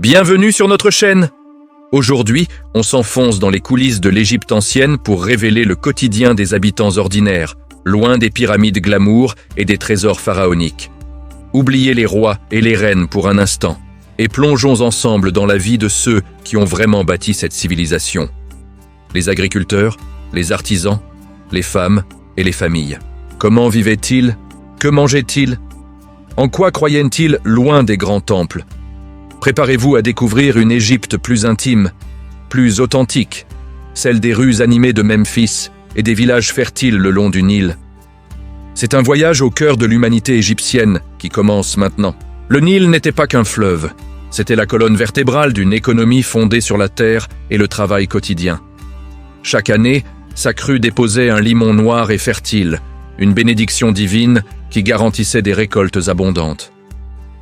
Bienvenue sur notre chaîne. Aujourd'hui, on s'enfonce dans les coulisses de l'Égypte ancienne pour révéler le quotidien des habitants ordinaires, loin des pyramides glamour et des trésors pharaoniques. Oubliez les rois et les reines pour un instant et plongeons ensemble dans la vie de ceux qui ont vraiment bâti cette civilisation. Les agriculteurs, les artisans, les femmes et les familles. Comment vivaient-ils? Que mangeaient-ils? En quoi croyaient-ils loin des grands temples? Préparez-vous à découvrir une Égypte plus intime, plus authentique, celle des rues animées de Memphis et des villages fertiles le long du Nil. C'est un voyage au cœur de l'humanité égyptienne qui commence maintenant. Le Nil n'était pas qu'un fleuve, c'était la colonne vertébrale d'une économie fondée sur la terre et le travail quotidien. Chaque année, sa crue déposait un limon noir et fertile, une bénédiction divine qui garantissait des récoltes abondantes.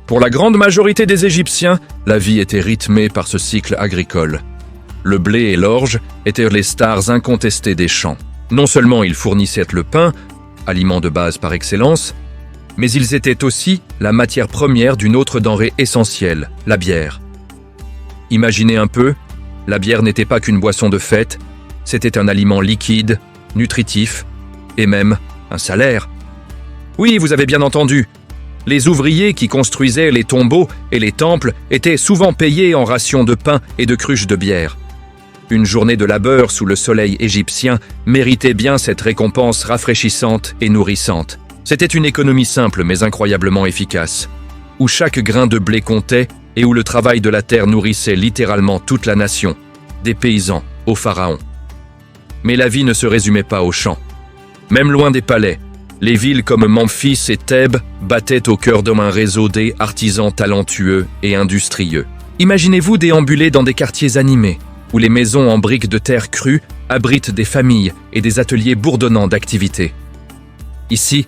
Pour la grande majorité des Égyptiens, la vie était rythmée par ce cycle agricole. Le blé et l'orge étaient les stars incontestées des champs. Non seulement ils fournissaient le pain, aliment de base par excellence, mais ils étaient aussi la matière première d'une autre denrée essentielle, la bière. Imaginez un peu, la bière n'était pas qu'une boisson de fête, c'était un aliment liquide, nutritif, et même un salaire. Oui, vous avez bien entendu. Les ouvriers qui construisaient les tombeaux et les temples étaient souvent payés en rations de pain et de cruches de bière. Une journée de labeur sous le soleil égyptien méritait bien cette récompense rafraîchissante et nourrissante. C'était une économie simple mais incroyablement efficace, où chaque grain de blé comptait et où le travail de la terre nourrissait littéralement toute la nation, des paysans au pharaon. Mais la vie ne se résumait pas aux champs. Même loin des palais, les villes comme Memphis et Thèbes battaient au cœur d'un réseau d'artisans talentueux et industrieux. Imaginez-vous déambuler dans des quartiers animés, où les maisons en briques de terre crue abritent des familles et des ateliers bourdonnants d'activités. Ici,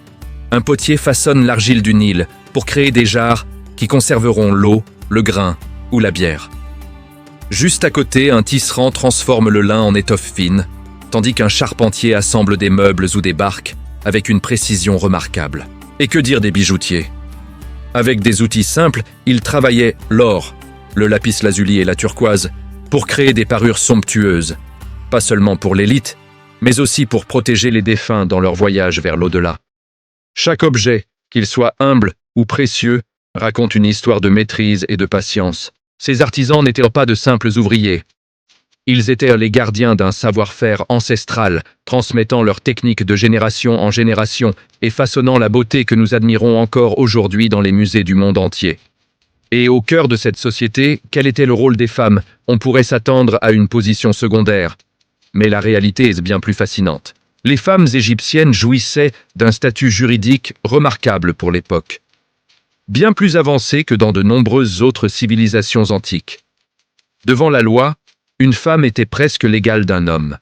un potier façonne l'argile du Nil pour créer des jarres qui conserveront l'eau, le grain ou la bière. Juste à côté, un tisserand transforme le lin en étoffe fine, tandis qu'un charpentier assemble des meubles ou des barques avec une précision remarquable. Et que dire des bijoutiers? Avec des outils simples, ils travaillaient l'or, le lapis-lazuli et la turquoise pour créer des parures somptueuses, pas seulement pour l'élite, mais aussi pour protéger les défunts dans leur voyage vers l'au-delà. Chaque objet, qu'il soit humble ou précieux, raconte une histoire de maîtrise et de patience. Ces artisans n'étaient pas de simples ouvriers. Ils étaient les gardiens d'un savoir-faire ancestral, transmettant leurs techniques de génération en génération et façonnant la beauté que nous admirons encore aujourd'hui dans les musées du monde entier. Et au cœur de cette société, quel était le rôle des femmes? On pourrait s'attendre à une position secondaire. Mais la réalité est bien plus fascinante. Les femmes égyptiennes jouissaient d'un statut juridique remarquable pour l'époque, bien plus avancé que dans de nombreuses autres civilisations antiques. Devant la loi, une femme était presque l'égale d'un homme.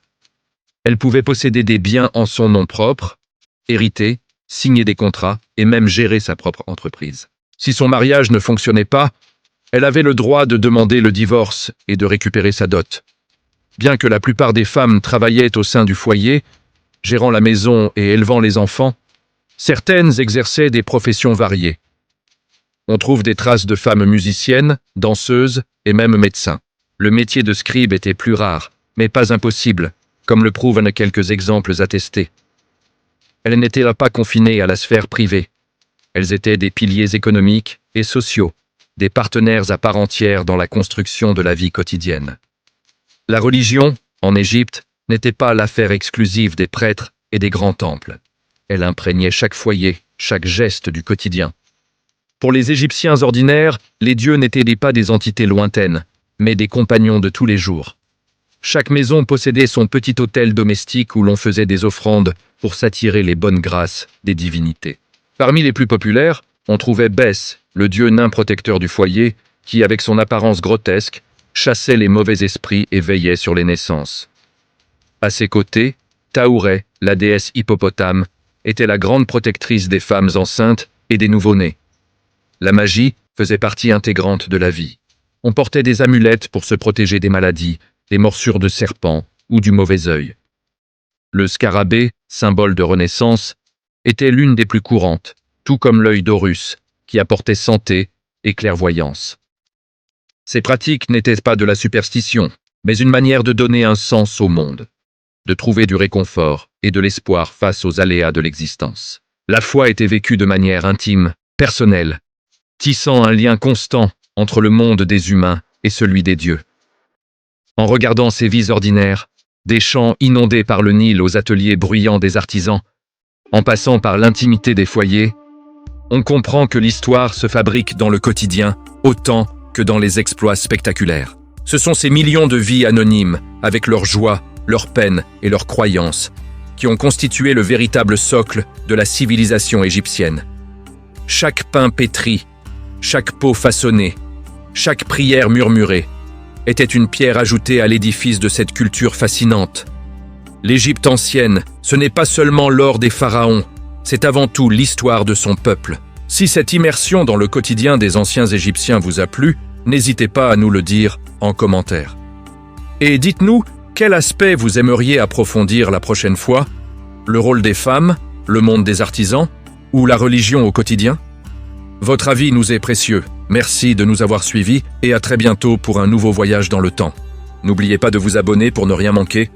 Elle pouvait posséder des biens en son nom propre, hériter, signer des contrats et même gérer sa propre entreprise. Si son mariage ne fonctionnait pas, elle avait le droit de demander le divorce et de récupérer sa dot. Bien que la plupart des femmes travaillaient au sein du foyer, gérant la maison et élevant les enfants, certaines exerçaient des professions variées. On trouve des traces de femmes musiciennes, danseuses et même médecins. Le métier de scribe était plus rare, mais pas impossible, comme le prouvent quelques exemples attestés. Elles n'étaient pas confinées à la sphère privée. Elles étaient des piliers économiques et sociaux, des partenaires à part entière dans la construction de la vie quotidienne. La religion, en Égypte, n'était pas l'affaire exclusive des prêtres et des grands temples. Elle imprégnait chaque foyer, chaque geste du quotidien. Pour les Égyptiens ordinaires, les dieux n'étaient pas des entités lointaines, mais des compagnons de tous les jours. Chaque maison possédait son petit autel domestique où l'on faisait des offrandes pour s'attirer les bonnes grâces des divinités. Parmi les plus populaires, on trouvait Bès, le dieu nain protecteur du foyer, qui, avec son apparence grotesque, chassait les mauvais esprits et veillait sur les naissances. À ses côtés, Taouret, la déesse hippopotame, était la grande protectrice des femmes enceintes et des nouveau-nés. La magie faisait partie intégrante de la vie. On portait des amulettes pour se protéger des maladies, des morsures de serpents ou du mauvais œil. Le scarabée, symbole de renaissance, était l'une des plus courantes, tout comme l'œil d'Horus, qui apportait santé et clairvoyance. Ces pratiques n'étaient pas de la superstition, mais une manière de donner un sens au monde, de trouver du réconfort et de l'espoir face aux aléas de l'existence. La foi était vécue de manière intime, personnelle, tissant un lien constant entre le monde des humains et celui des dieux. En regardant ces vies ordinaires, des champs inondés par le Nil aux ateliers bruyants des artisans, en passant par l'intimité des foyers, on comprend que l'histoire se fabrique dans le quotidien autant que dans les exploits spectaculaires. Ce sont ces millions de vies anonymes, avec leurs joies, leurs peines et leurs croyances, qui ont constitué le véritable socle de la civilisation égyptienne. Chaque pain pétri, chaque pot façonné, chaque prière murmurée, était une pierre ajoutée à l'édifice de cette culture fascinante. L'Égypte ancienne, ce n'est pas seulement l'or des pharaons, c'est avant tout l'histoire de son peuple. Si cette immersion dans le quotidien des anciens Égyptiens vous a plu, n'hésitez pas à nous le dire en commentaire. Et dites-nous, quel aspect vous aimeriez approfondir la prochaine fois? Le rôle des femmes, le monde des artisans ou la religion au quotidien? Votre avis nous est précieux. Merci de nous avoir suivis et à très bientôt pour un nouveau voyage dans le temps. N'oubliez pas de vous abonner pour ne rien manquer.